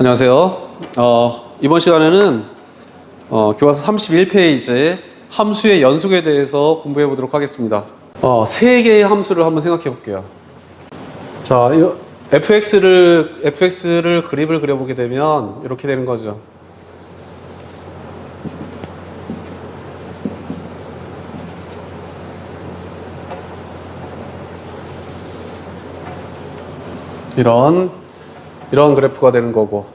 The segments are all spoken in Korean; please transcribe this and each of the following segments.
안녕하세요. 이번 시간에는 교과서 31페이지 함수의 연속에 대해서 공부해 보도록 하겠습니다. 세 개의 함수를 한번 생각해 볼게요. 자, fx를 그립을 그려보게 되면 이렇게 되는 거죠. 이런 그래프가 되는 거고,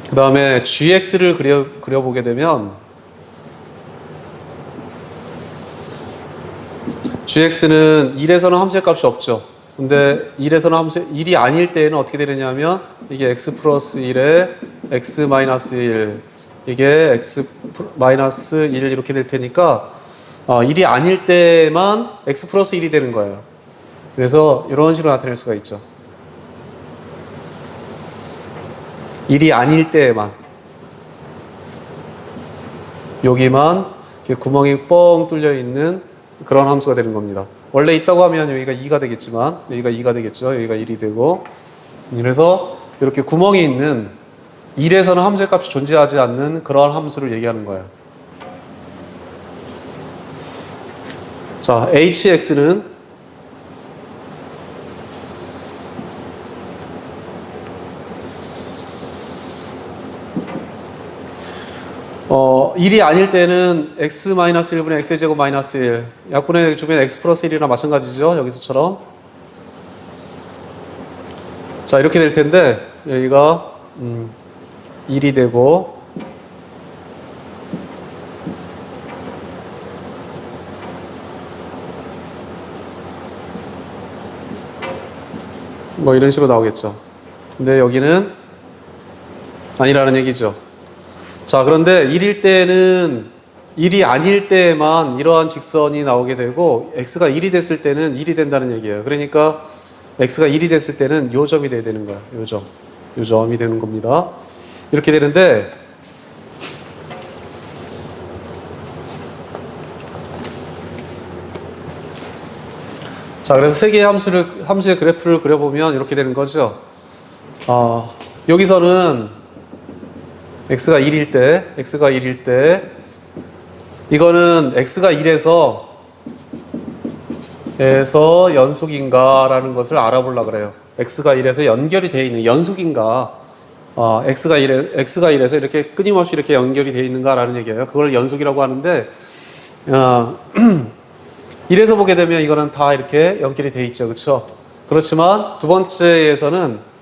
그 다음에 gx를 그려보게 되면 gx는 1에서는 함수의 값이 없죠. 근데 1이 아닐 때에는 어떻게 되느냐면 이게 x 플러스 1에 x 마이너스 1, 이게 x 마이너스 1 이렇게 될 테니까 1이 아닐 때만 x 플러스 1이 되는 거예요. 그래서 이런 식으로 나타낼 수가 있죠. 1이 아닐 때에만, 여기만 이렇게 구멍이 뻥 뚫려 있는 그런 함수가 되는 겁니다. 원래 있다고 하면 여기가 2가 되겠지만, 여기가 2가 되겠죠. 여기가 1이 되고, 그래서 이렇게 구멍이 있는 1에서는 함수의 값이 존재하지 않는 그러한 함수를 얘기하는 거예요. 자, hx는 1이 아닐 때는 x-1분의 x제곱 마이너스 1, 약분의 주변 x 플러스 1이나 마찬가지죠. 여기서처럼. 자, 이렇게 될 텐데 여기가 1이 되고, 뭐 이런 식으로 나오겠죠. 근데 여기는 아니라는 얘기죠. 자, 그런데 1이 아닐 때만 이러한 직선이 나오게 되고, x가 1이 됐을 때는 1이 된다는 얘기예요. 그러니까 x가 1이 됐을 때는 요 점이 돼야 되는 거야. 요 점이 되는 겁니다. 이렇게 되는데, 자, 그래서 세 개의 함수의 그래프를 그려보면 이렇게 되는 거죠. 여기서는 x가 1일 때, 이거는 x가 1에서 연속인가 라는 것을 알아보려고 그래요. x가 1에서 연결이 되어 있는, 연속인가, x가 1에서 이렇게 끊임없이 이렇게 연결이 되어 있는가 라는 얘기예요. 그걸 연속이라고 하는데, 1에서 보게 되면 이거는 다 이렇게 연결이 되어 있죠. 그렇죠? 그렇지만 두 번째에서는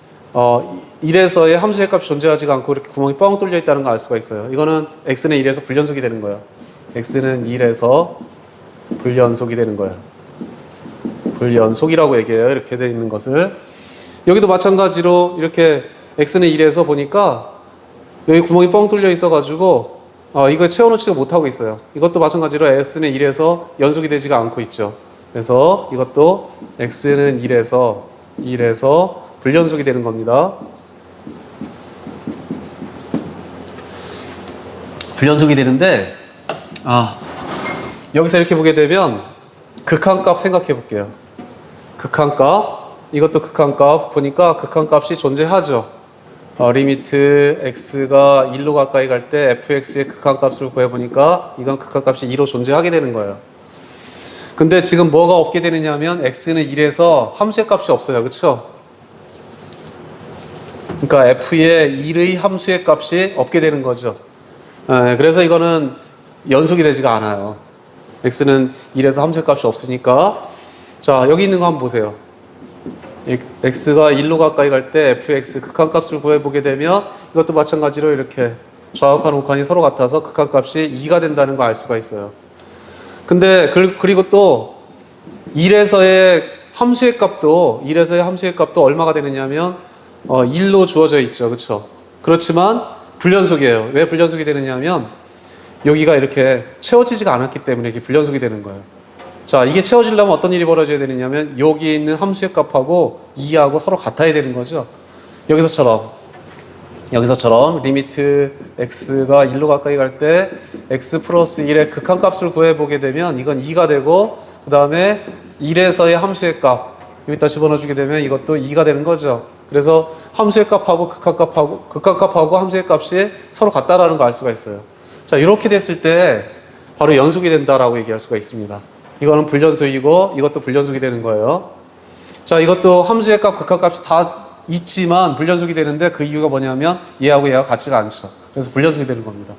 1에서의 함수의 값이 존재하지가 않고 이렇게 구멍이 뻥 뚫려 있다는 걸 알 수가 있어요. 이거는 x는 1에서 불연속이 되는 거예요. x는 1에서 불연속이 되는 거예요. 불연속이라고 얘기해요. 이렇게 되어 있는 것을. 여기도 마찬가지로 이렇게 x는 1에서 보니까 여기 구멍이 뻥 뚫려 있어가지고 이거 채워놓지도 못하고 있어요. 이것도 마찬가지로 x는 1에서 연속이 되지가 않고 있죠. 그래서 이것도 x는 1에서 불연속이 되는 겁니다. 불연속이 되는데, 여기서 이렇게 보게 되면 극한값 생각해 볼게요. 극한값, 이것도 극한값 보니까 극한값이 존재하죠. 리미트 x가 1로 가까이 갈 때 fx의 극한값을 구해보니까 이건 극한값이 2로 존재하게 되는 거예요. 근데 지금 뭐가 없게 되느냐 하면 x는 1에서 함수의 값이 없어요. 그렇죠? 그러니까 f의 1의 함수의 값이 없게 되는 거죠. 그래서 이거는 연속이 되지가 않아요. x는 1에서 함수의 값이 없으니까. 자, 여기 있는 거 한번 보세요. x가 1로 가까이 갈 때 fx 극한값을 구해보게 되면 이것도 마찬가지로 이렇게 좌우칸 우칸이 서로 같아서 극한값이 2가 된다는 거 알 수가 있어요. 근데 그리고 또 1에서의 함수의 값도 얼마가 되느냐면 1로 주어져 있죠. 그렇죠? 그렇지만 불연속이에요. 왜 불연속이 되느냐면 여기가 이렇게 채워지지가 않았기 때문에 이게 불연속이 되는 거예요. 자, 이게 채워지려면 어떤 일이 벌어져야 되느냐면 여기 있는 함수의 값하고 2하고 서로 같아야 되는 거죠. 여기서처럼 리미트 x가 1로 가까이 갈 때 x 플러스 1의 극한값을 구해보게 되면 이건 2가 되고, 그 다음에 1에서의 함수의 값 여기다 집어넣어주게 되면 이것도 2가 되는 거죠. 그래서 함수의 값하고 극한값하고 함수의 값이 서로 같다라는 걸 알 수가 있어요. 자, 이렇게 됐을 때 바로 연속이 된다라고 얘기할 수가 있습니다. 이거는 불연속이고 이것도 불연속이 되는 거예요. 자, 이것도 함수의 값, 극한값이 다 있지만 불연속이 되는데 그 이유가 뭐냐면 얘하고 얘가 같지가 않죠. 그래서 불연속이 되는 겁니다.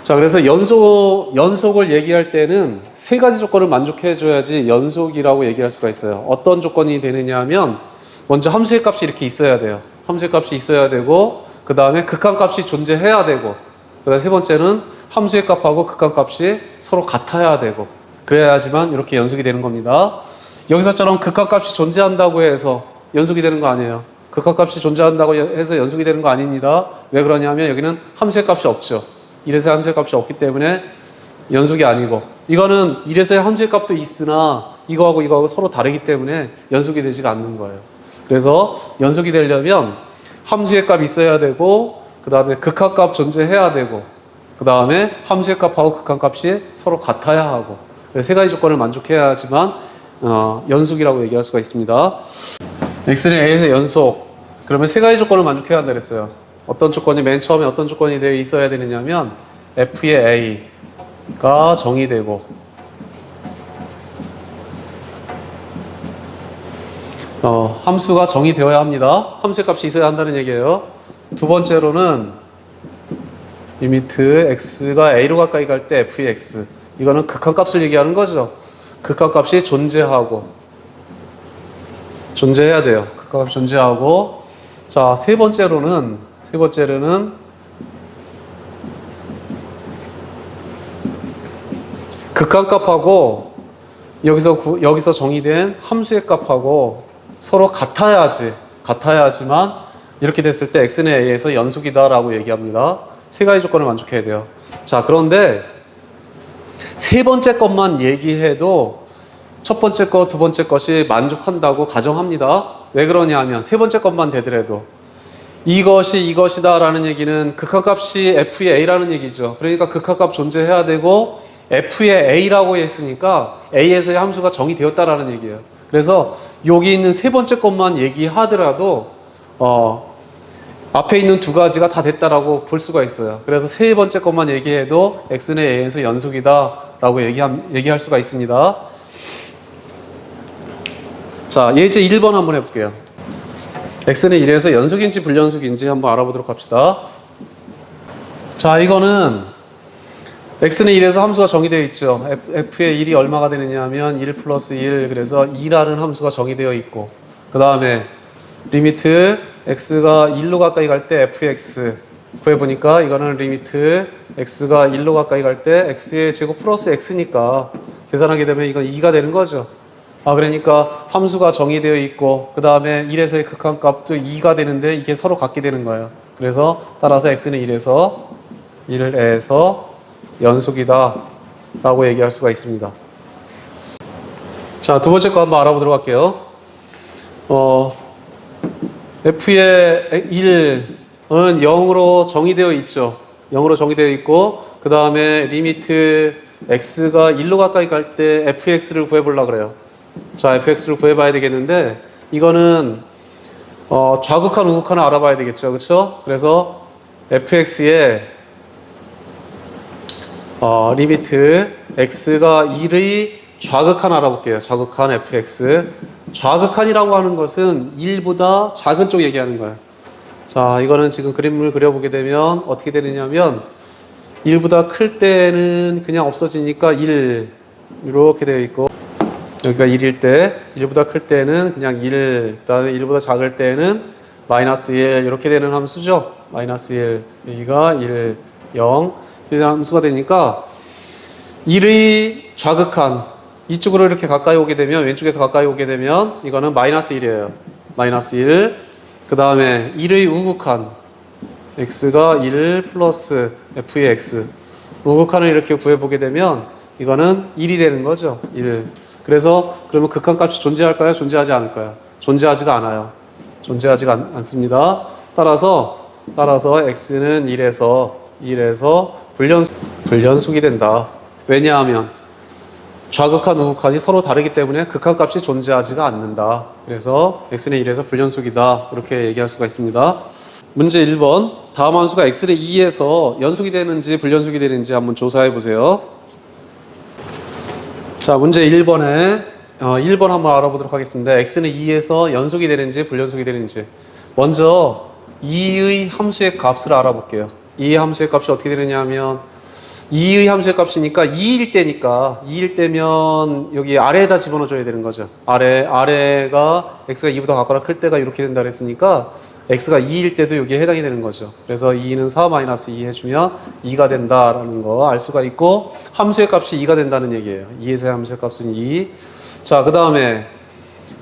자, 그래서 연속을 얘기할 때는 세 가지 조건을 만족해 줘야지 연속이라고 얘기할 수가 있어요. 어떤 조건이 되느냐 하면 먼저 함수의 값이 이렇게 있어야 돼요. 함수의 값이 있어야 되고 그 다음에 극한값이 존재해야 되고 그 다음에 세 번째는 함수의 값하고 극한값이 서로 같아야 되고 그래야지만 이렇게 연속이 되는 겁니다. 여기서처럼 극한값이 존재한다고 해서 연속이 되는 거 아니에요. 극한값이 존재한다고 해서 연속이 되는 거 아닙니다. 왜 그러냐면 여기는 함수의 값이 없죠. 1에서의 함수의 값이 없기 때문에 연속이 아니고 이거는 1에서의 함수의 값도 있으나 이거하고 서로 다르기 때문에 연속이 되지가 않는 거예요. 그래서 연속이 되려면 함수의 값이 있어야 되고 그 다음에 극한값 존재해야 되고 그 다음에 함수의 값하고 극한값이 서로 같아야 하고 세 가지 조건을 만족해야지만 연속이라고 얘기할 수가 있습니다. x는 a에서 연속 그러면 세 가지 조건을 만족해야 한다 그랬어요. 어떤 조건이 맨 처음에 어떤 조건이 되어 있어야 되느냐면 f의 a가 정의되고 함수가 정의되어야 합니다. 함수의 값이 있어야 한다는 얘기예요. 두 번째로는 리미트 x가 a로 가까이 갈 때 f의 x 이거는 극한값을 얘기하는 거죠. 극한값이 존재해야 돼요. 극한값이 존재하고 자, 세 번째로는 극한값하고 여기서 정의된 함수의 값하고 서로 같아야지만 이렇게 됐을 때 x는 a에서 연속이다라고 얘기합니다. 세 가지 조건을 만족해야 돼요. 자, 그런데 세 번째 것만 얘기해도 첫 번째 것, 두 번째 것이 만족한다고 가정합니다. 왜 그러냐 하면 세 번째 것만 되더라도 이것이다 라는 얘기는 극한값이 f의 a라는 얘기죠. 그러니까 극한값 존재해야 되고 f의 a라고 했으니까 a에서의 함수가 정의되었다라는 얘기예요. 그래서 여기 있는 세 번째 것만 얘기하더라도 앞에 있는 두 가지가 다 됐다라고 볼 수가 있어요. 그래서 세 번째 것만 얘기해도 x는 a에서 연속이다라고 얘기할 수가 있습니다. 자, 예제 1번 한번 해볼게요. x는 1에서 연속인지 불연속인지 한번 알아보도록 합시다. 자, 이거는 x는 1에서 함수가 정의되어 있죠. f의 1이 얼마가 되느냐 하면 1 플러스 1 그래서 2라는 함수가 정의되어 있고 그 다음에 리미트 x가 1로 가까이 갈 때 fx 구해보니까 이거는 리미트 x가 1로 가까이 갈 때 x의 제곱 플러스 x니까 계산하게 되면 이건 2가 되는 거죠. 그러니까 함수가 정의되어 있고 그 다음에 1에서의 극한값도 2가 되는데 이게 서로 같게 되는 거예요. 그래서 따라서 x는 1에서 연속이다 라고 얘기할 수가 있습니다. 자, 두 번째 거 한번 알아보도록 할게요. f의 1은 0으로 정의되어 있죠. 0으로 정의되어 있고 그 다음에 리미트 x가 1로 가까이 갈 때 fx를 구해보려고 그래요. 자, fx를 구해봐야 되겠는데 이거는 좌극한 우극한을 알아봐야 되겠죠. 그렇죠? 그래서 fx의 리미트 x가 1의 좌극한 알아볼게요. 좌극한 fx. 좌극한이라고 하는 것은 1보다 작은 쪽 얘기하는 거예요. 자, 이거는 지금 그림을 그려보게 되면 어떻게 되느냐면 1보다 클 때는 그냥 없어지니까 1 이렇게 되어 있고 여기가 1일 때 1보다 클 때는 그냥 1 그 다음에 1보다 작을 때는 마이너스 1 이렇게 되는 함수죠. 마이너스 1 여기가 1, 0 이런 함수가 되니까 1의 좌극한 이쪽으로 이렇게 가까이 오게 되면 왼쪽에서 가까이 오게 되면 이거는 마이너스 1이에요. 마이너스 1 그 다음에 1의 우극한 x가 1 플러스 f의 x 우극한을 이렇게 구해보게 되면 이거는 1이 되는 거죠. 1 그래서 그러면 극한값이 존재할까요? 존재하지 않을까요? 존재하지가 않아요. 존재하지가 않습니다. 따라서 x는 1에서 불연속이 된다. 왜냐하면 좌극한 우극한이 서로 다르기 때문에 극한값이 존재하지가 않는다. 그래서 x는 1에서 불연속이다. 이렇게 얘기할 수가 있습니다. 문제 1번. 다음 함수가 x는 2에서 연속이 되는지 불연속이 되는지 한번 조사해 보세요. 자, 문제 1번에 1번 한번 알아보도록 하겠습니다. x는 2에서 연속이 되는지 불연속이 되는지. 먼저 2의 함수의 값을 알아볼게요. 2의 함수의 값이 어떻게 되느냐 하면 2의 함수의 값이니까 2일 때면 여기 아래에다 집어넣어줘야 되는 거죠. 아래가 x가 2보다 작거나 클 때가 이렇게 된다 그랬으니까 x가 2일 때도 여기에 해당이 되는 거죠. 그래서 2는 4-2 해주면 2가 된다라는 거 알 수가 있고, 함수의 값이 2가 된다는 얘기예요. 2에서의 함수의 값은 2. 자, 그 다음에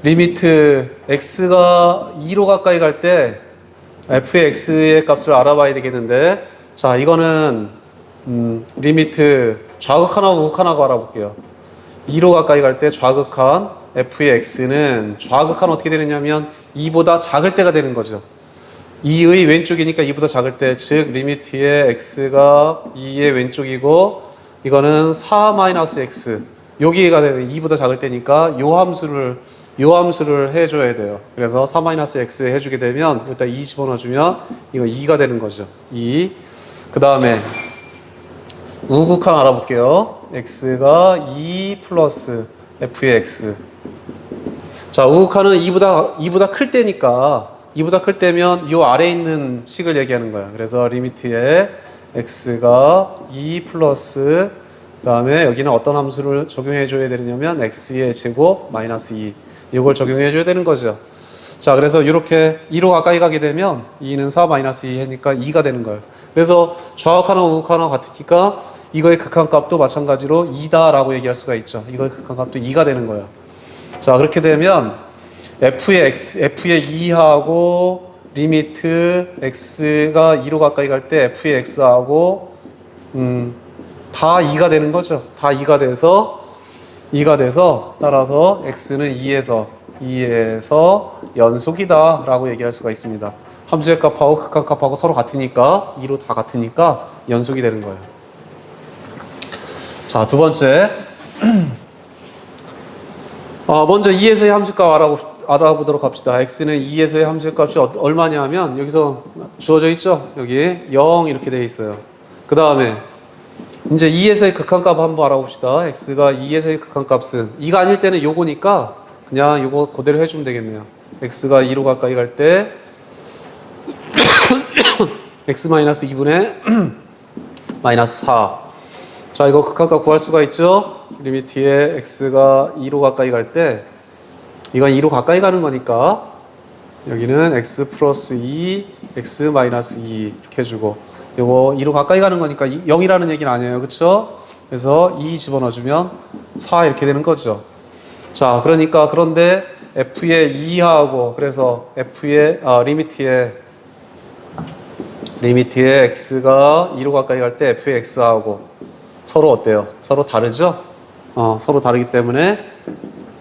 리미트 x가 2로 가까이 갈 때 f의 x의 값을 알아봐야 되겠는데, 자, 이거는 리미트 좌극한하고 우극한하고 알아볼게요. 2로 가까이 갈 때 좌극한 f의 x는 좌극한 어떻게 되느냐면 2보다 작을 때가 되는 거죠. 2의 왼쪽이니까 2보다 작을 때, 즉 리미트의 x가 2의 왼쪽이고 이거는 4-x 여기가 되는 2보다 작을 때니까 요 함수를 해줘야 돼요. 그래서 4-x 해주게 되면 일단 2 집어넣어주면 이거 2가 되는 거죠. 2. 그 다음에 우극한 알아볼게요. x가 2 플러스 f의 x. 자, 우극한은 2보다 클 때니까 2보다 클 때면 이 아래에 있는 식을 얘기하는 거야. 그래서 리미트에 x가 2 플러스 그 다음에 여기는 어떤 함수를 적용해 줘야 되냐면 x의 제곱 마이너스 2 이걸 적용해 줘야 되는 거죠. 자, 그래서 이렇게 2로 가까이 가게 되면 2는 4-2 하니까 2가 되는 거예요. 그래서 좌극하나 우극하나 같으니까 이거의 극한값도 마찬가지로 2다 라고 얘기할 수가 있죠. 이거의 극한값도 2가 되는 거예요. 자, 그렇게 되면 f의 2하고 리미트 x가 2로 가까이 갈 때 f의 x하고 다 2가 되는 거죠. 다 2가 돼서 따라서 x는 2에서 연속이다 라고 얘기할 수가 있습니다. 함수의 값하고 극한값하고 서로 같으니까 2로 다 같으니까 연속이 되는 거예요. 자, 두 번째. 먼저 2에서의 함수값 알아보도록 합시다. x는 2에서의 함수값이 얼마냐 하면 여기서 주어져 있죠. 여기 0 이렇게 되어 있어요. 그 다음에 이제 2에서의 극한값 한번 알아봅시다. x가 2에서의 극한값은 2가 아닐 때는 요거니까 그냥 요거 그대로 해주면 되겠네요. x가 2로 가까이 갈 때 x-2분의 마이너스 4. 자, 이거 극한값 구할 수가 있죠. 리미트에 x가 2로 가까이 갈 때 이건 2로 가까이 가는 거니까 여기는 x 플러스 2, x 마이너스 2 이렇게 해주고, 요거 2로 가까이 가는 거니까 0이라는 얘기는 아니에요. 그쵸? 그래서 2 집어넣어주면 4 이렇게 되는 거죠. 자, 그러니까 그런데 f의 2하고 그래서 f의 리미트에 x가 2로 가까이 갈 때 f의 x하고 서로 어때요? 서로 다르죠? 서로 다르기 때문에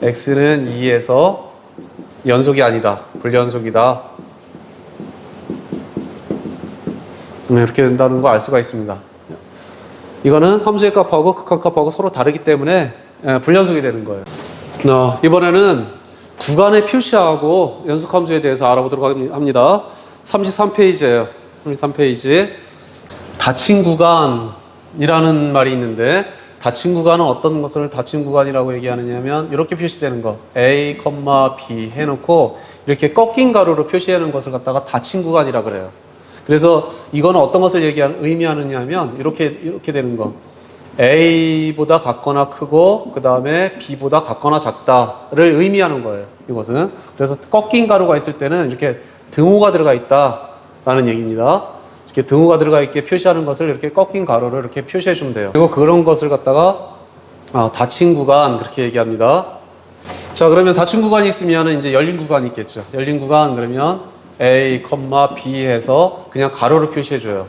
x는 2에서 연속이 아니다. 불연속이다. 이렇게 된다는 거 알 수가 있습니다. 이거는 함수의 값하고 극한값하고 서로 다르기 때문에 불연속이 되는 거예요. 이번에는 구간의 표시하고 연속함수에 대해서 알아보도록 합니다. 33페이지예요. 33페이지. 닫힌 구간이라는 말이 있는데, 닫힌 구간은 어떤 것을 닫힌 구간이라고 얘기하느냐면 이렇게 표시되는 거 A, B 해놓고 이렇게 꺾인 가로로 표시하는 것을 갖다가 닫힌 구간이라 그래요. 그래서 이거는 어떤 것을 의미하느냐면 이렇게 되는 거 A보다 같거나 크고 그 다음에 B보다 같거나 작다를 의미하는 거예요. 이것은. 그래서 꺾인 가로가 있을 때는 이렇게 등호가 들어가 있다라는 얘기입니다. 이렇게 등호가 들어가 있게 표시하는 것을 이렇게 꺾인 가로를 이렇게 표시해 주면 돼요. 그리고 그런 것을 갖다가 닫힌 구간 그렇게 얘기합니다. 자, 그러면 닫힌 구간이 있으면 이제 열린 구간이 있겠죠. 열린 구간 그러면 A, B 해서 그냥 가로로 표시해 줘요.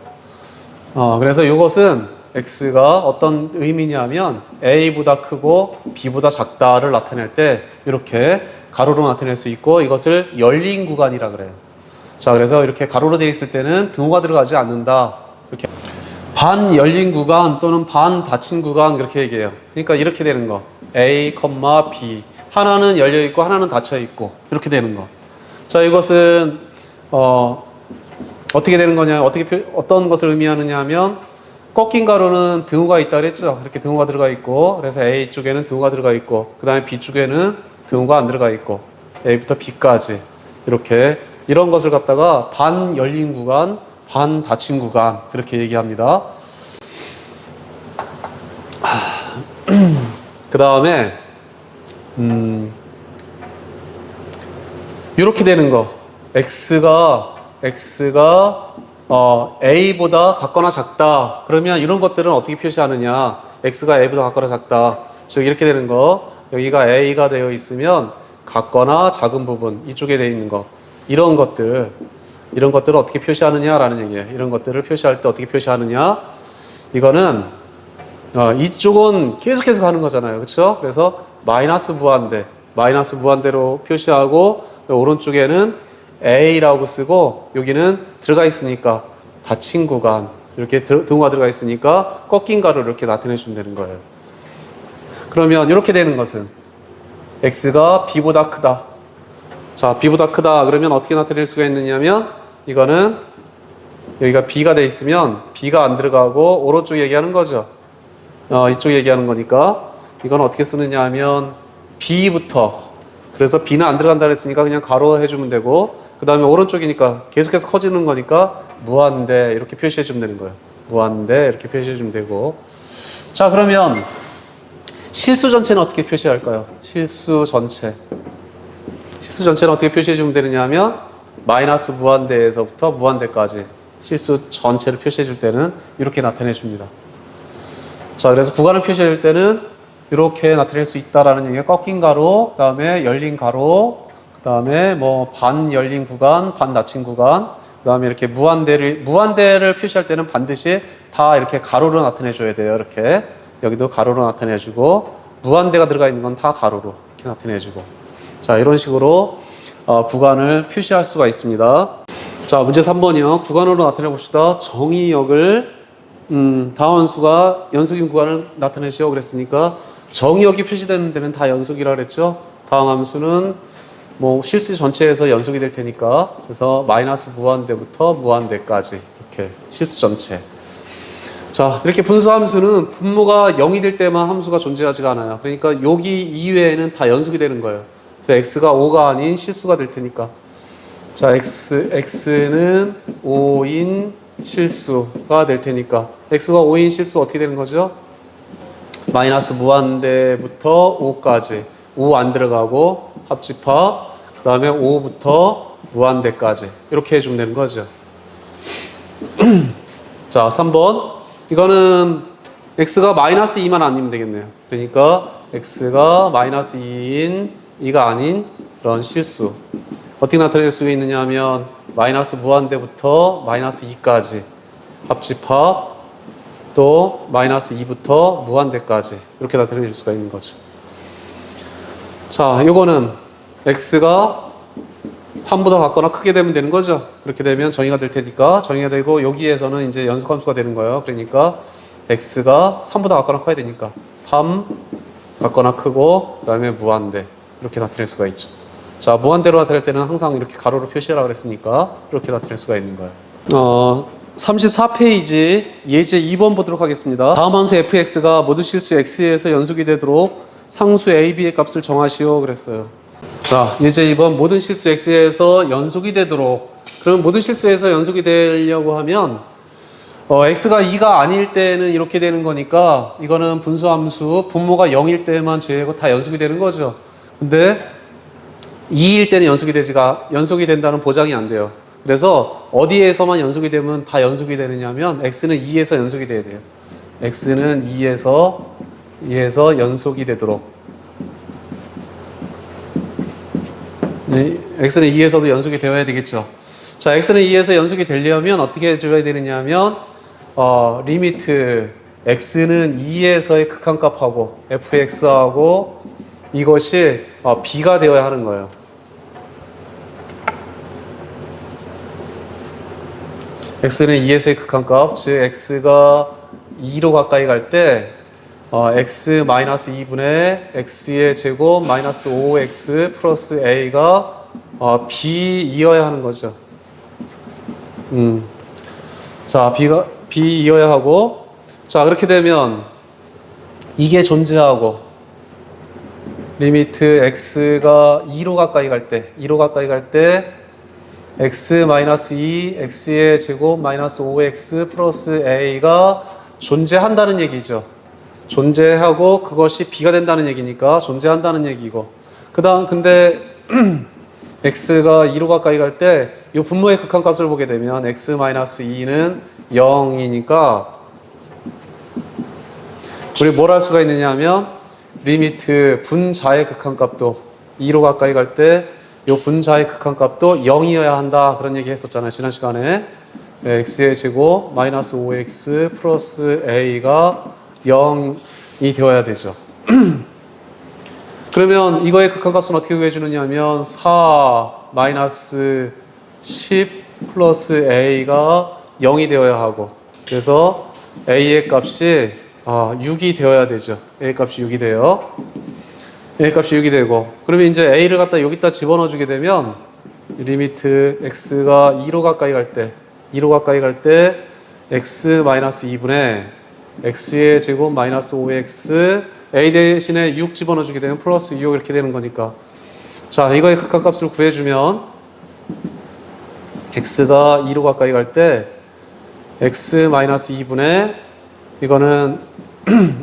그래서 이것은 x가 어떤 의미냐면 a보다 크고 b보다 작다를 나타낼 때 이렇게 가로로 나타낼 수 있고, 이것을 열린 구간이라 그래요. 자, 그래서 이렇게 가로로 되어 있을 때는 등호가 들어가지 않는다. 이렇게 반 열린 구간 또는 반 닫힌 구간 그렇게 얘기해요. 그러니까 이렇게 되는 거. A, B. 하나는 열려 있고 하나는 닫혀 있고 이렇게 되는 거. 자, 이것은 어떻게 되는 거냐? 어떤 것을 의미하느냐 하면 꺾인 가로는 등호가 있다 그랬죠. 이렇게 등호가 들어가 있고 그래서 A 쪽에는 등호가 들어가 있고 그다음에 B 쪽에는 등호가 안 들어가 있고 A부터 B까지 이렇게 이런 것을 갖다가 반 열린 구간, 반 닫힌 구간 그렇게 얘기합니다. 그 다음에 이렇게 되는 거. X가 A보다 같거나 작다. 그러면 이런 것들은 어떻게 표시하느냐? X가 A보다 같거나 작다. 즉 이렇게 되는 거. 여기가 A가 되어 있으면 같거나 작은 부분 이쪽에 되어 있는 거. 이런 것들을 어떻게 표시하느냐라는 얘기예요. 이런 것들을 표시할 때 어떻게 표시하느냐? 이거는 이쪽은 계속해서 가는 거잖아요. 그렇죠? 그래서 마이너스 무한대로 표시하고 오른쪽에는 A라고 쓰고 여기는 들어가 있으니까 닫힌 구간 이렇게 등호가 들어가 있으니까 꺾인 가로를 이렇게 나타내 주면 되는 거예요. 그러면 이렇게 되는 것은 X가 B보다 크다. 자, B보다 크다. 그러면 어떻게 나타낼 수가 있느냐면 이거는 여기가 B가 돼 있으면 B가 안 들어가고 오른쪽 얘기하는 거죠. 이쪽 얘기하는 거니까 이건 어떻게 쓰느냐 하면 B부터 그래서 B는 안 들어간다 그랬으니까 그냥 가로 해주면 되고 그 다음에 오른쪽이니까 계속해서 커지는 거니까 무한대 이렇게 표시해 주면 되는 거예요. 무한대 이렇게 표시해 주면 되고 자 그러면 실수 전체는 어떻게 표시할까요? 실수 전체는 어떻게 표시해 주면 되느냐 하면 마이너스 무한대에서부터 무한대까지 실수 전체를 표시해 줄 때는 이렇게 나타내 줍니다. 자 그래서 구간을 표시해 줄 때는 이렇게 나타낼 수 있다라는 얘기가 꺾인 가로, 그 다음에 열린 가로, 그 다음에 뭐 반 열린 구간, 반 닫힌 구간, 그 다음에 이렇게 무한대를 표시할 때는 반드시 다 이렇게 가로로 나타내 줘야 돼요. 이렇게 여기도 가로로 나타내 주고 무한대가 들어가 있는 건 다 가로로 이렇게 나타내 주고 자 이런 식으로 구간을 표시할 수가 있습니다. 자 문제 3번이요. 구간으로 나타내 봅시다. 정의역을 다음 함수가 연속인 구간을 나타내시오 그랬으니까 정의역이 표시되는 데는 다 연속이라 그랬죠. 다음 함수는 뭐 실수 전체에서 연속이 될 테니까 그래서 마이너스 무한대부터 무한대까지 이렇게 실수 전체. 자 이렇게 분수 함수는 분모가 0이 될 때만 함수가 존재하지가 않아요. 그러니까 여기 이외에는 다 연속이 되는 거예요. 그래서 x가 5가 아닌 실수가 될 테니까 자 x는 5인 실수가 될 테니까 x가 5인 실수 어떻게 되는 거죠? 마이너스 무한대부터 5까지 5 안 들어가고 합집합 그 다음에 5부터 무한대까지 이렇게 해주면 되는 거죠. 자 3번 이거는 x가 마이너스 2만 아니면 되겠네요. 그러니까 x가 마이너스 2인 2가 아닌 그런 실수 어떻게 나타낼 수 있느냐 하면 마이너스 무한대부터 마이너스 2까지 합집합 또 마이너스 2부터 무한대까지 이렇게 나타낼 수가 있는 거죠. 자, 요거는 x가 3보다 같거나 크게 되면 되는 거죠. 그렇게 되면 정의가 될 테니까 정의가 되고 여기에서는 이제 연속함수가 되는 거예요. 그러니까 x가 3보다 같거나 커야 되니까 3 같거나 크고 그 다음에 무한대 이렇게 나타낼 수가 있죠. 자, 무한대로 나타낼 때는 항상 이렇게 가로로 표시하라고 그랬으니까 이렇게 나타낼 수가 있는 거예요. 34페이지 예제 2번 보도록 하겠습니다. 다음 함수 fx가 모두 실수 x에서 연속이 되도록 상수 a, b의 값을 정하시오 그랬어요. 자, 예제 2번 모든 실수 x에서 연속이 되도록 그럼 모든 실수에서 연속이 되려고 하면 x가 2가 아닐 때는 이렇게 되는 거니까 이거는 분수함수 분모가 0일 때만 제외하고 다 연속이 되는 거죠. 근데 2일 때는 연속이 된다는 보장이 안 돼요. 그래서 어디에서만 연속이 되면 다 연속이 되느냐면 x는 2에서 연속이 돼야 돼요. x는 2에서 연속이 되도록 네, x는 2에서도 연속이 되어야 되겠죠. 자, x는 2에서 연속이 되려면 어떻게 해줘야 되느냐면 리미트 x는 2에서의 극한값하고 fx하고 이것이 b가 되어야 하는 거예요. x는 2에서의 극한값, 즉 x가 2로 가까이 갈 때 x-2분의 x의 제곱 마이너스 5x 플러스 a가 b이어야 하는 거죠. 자, b이어야 하고, 자, 그렇게 되면 이게 존재하고 리미트 x가 2로 가까이 갈 때 x-2 x의 제곱 마이너스 5x 플러스 a가 존재한다는 얘기죠. 존재하고 그것이 b가 된다는 얘기니까 존재한다는 얘기고, 근데 x가 2로 가까이 갈 때 이 분모의 극한값을 보게 되면 x-2는 0이니까 우리 뭘 할 수가 있느냐 하면 리미트 분자의 극한값도 2로 가까이 갈 때 이 분자의 극한값도 0이어야 한다, 그런 얘기 했었잖아요, 지난 시간에. x의 제곱 마이너스 5x 플러스 a가 0이 되어야 되죠. 그러면 이거의 극한값은 어떻게 구해주느냐 하면 4 마이너스 10 플러스 a가 0이 되어야 하고, 그래서 a의 값이 6이 되어야 되죠. a 값이 6이 돼요. a 값이 6이 되고, 그러면 이제 a를 갖다 여기다 집어넣어 주게 되면 리미트 x가 2로 가까이 갈 때 x-2분의 x의 제곱 마이너스 5x a 대신에 6 집어넣어 주게 되면 플러스 2 이렇게 되는 거니까, 자, 이거의 극한값을 구해주면 x가 2로 가까이 갈 때 x-2분의 이거는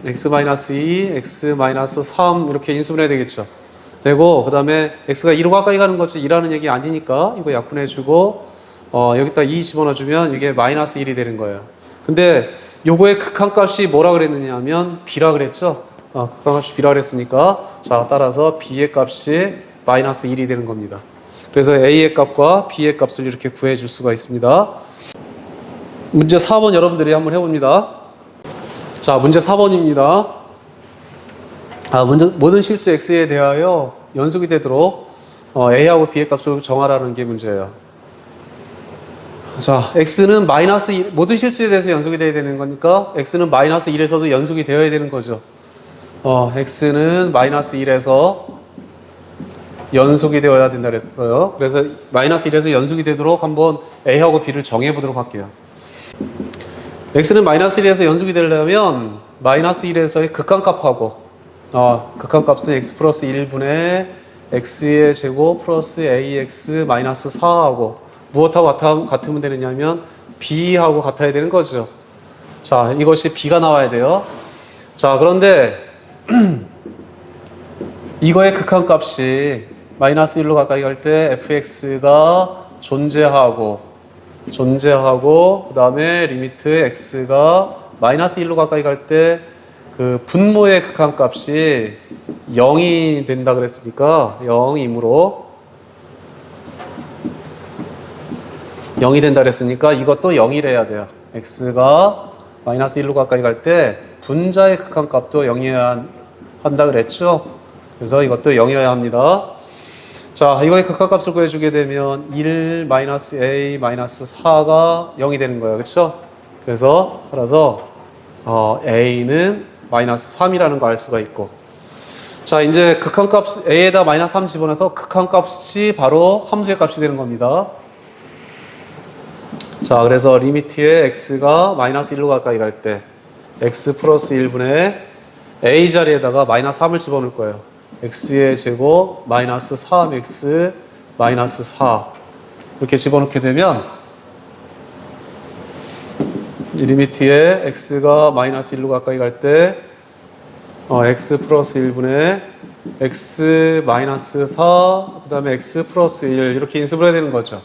x-2, x-3 이렇게 인수분해 되겠죠. 되고, 그 다음에 x가 2로 가까이 가는 거지 2라는 얘기 아니니까 이거 약분해주고 여기다 2 집어넣어주면 이게 마이너스 1이 되는 거예요. 근데 요거의 극한값이 뭐라 그랬느냐 하면 b라 그랬죠. 극한값이 b라 그랬으니까, 자, 따라서 b의 값이 마이너스 1이 되는 겁니다. 그래서 a의 값과 b의 값을 이렇게 구해줄 수가 있습니다. 문제 4번 여러분들이 한번 해봅니다. 자, 문제 4번입니다. 모든 실수 x에 대하여 연속이 되도록 a하고 b의 값을 정하라는 게 문제예요. 자, x는 마이너스 1, 모든 실수에 대해서 연속이 되어야 되는 거니까 x는 마이너스 1에서도 연속이 되어야 되는 거죠. x는 마이너스 1에서 연속이 되어야 된다 그랬어요. 그래서 마이너스 1에서 연속이 되도록 한번 a하고 b를 정해 보도록 할게요. x는 마이너스 1에서 연속이 되려면 마이너스 1에서의 극한값하고 극한값은 x 플러스 1분의 x의 제곱 플러스 ax 마이너스 4하고 무엇하고 같으면 되느냐면 b하고 같아야 되는 거죠. 자, 이것이 b가 나와야 돼요. 자, 그런데 이거의 극한값이 마이너스 1로 가까이 갈 때 fx가 존재하고 그 다음에 리미트 x가 마이너스 1로 가까이 갈 때 그 분모의 극한값이 0이 된다 그랬으니까 0이므로 0이 된다 그랬으니까 이것도 0이래야 돼요. x가 마이너스 1로 가까이 갈 때 분자의 극한값도 0이어야 한다 그랬죠. 그래서 이것도 0이어야 합니다. 자, 이거의 극한값을 구해주게 되면 1 마이너스 a 마이너스 4가 0이 되는 거예요. 그렇죠? 그래서 따라서 a는 마이너스 3이라는 거 알 수가 있고, 자, 이제 극한값 a에다 마이너스 3 집어넣어서 극한값이 바로 함수의 값이 되는 겁니다. 자, 그래서 리미트에 x가 마이너스 1로 가까이 갈 때 x 플러스 1분의 a 자리에다가 마이너스 3을 집어넣을 거예요. x의 제곱 마이너스 3x 마이너스 4 이렇게 집어넣게 되면 리미트에 x가 마이너스 1로 가까이 갈 때 x 플러스 1분의 x 마이너스 4 그 다음에 x 플러스 1 이렇게 인수분해야 되는 거죠.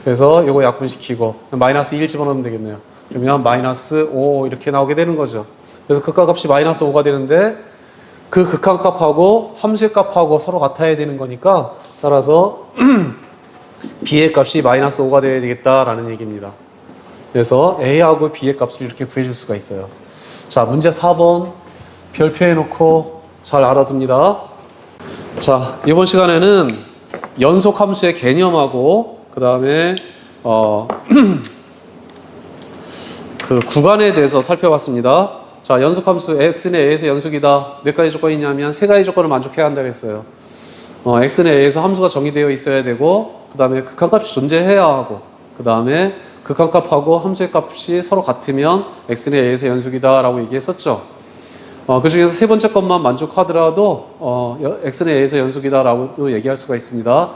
그래서 이거 약분시키고 마이너스 1 집어넣으면 되겠네요. 그러면 마이너스 5 이렇게 나오게 되는 거죠. 그래서 극한값이 마이너스 5가 되는데 그 극한값하고 함수의 값하고 서로 같아야 되는 거니까 따라서 b의 값이 마이너스 5가 되어야 되겠다라는 얘기입니다. 그래서 a하고 b의 값을 이렇게 구해줄 수가 있어요. 자, 문제 4번 별표해 놓고 잘 알아둡니다. 자, 이번 시간에는 연속 함수의 개념하고 그 다음에 그 구간에 대해서 살펴봤습니다. 자, 연속함수 x는 a에서 연속이다. 몇 가지 조건이 있냐면 세 가지 조건을 만족해야 한다고 했어요. x는 a에서 함수가 정의되어 있어야 되고, 그 다음에 극한값이 존재해야 하고, 그 다음에 극한값하고 함수의 값이 서로 같으면 x는 a에서 연속이다 라고 얘기했었죠. 그 중에서 세 번째 것만 만족하더라도 x는 a에서 연속이다 라고도 얘기할 수가 있습니다.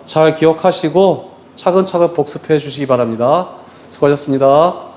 잘 기억하시고 차근차근 복습해 주시기 바랍니다. 수고하셨습니다.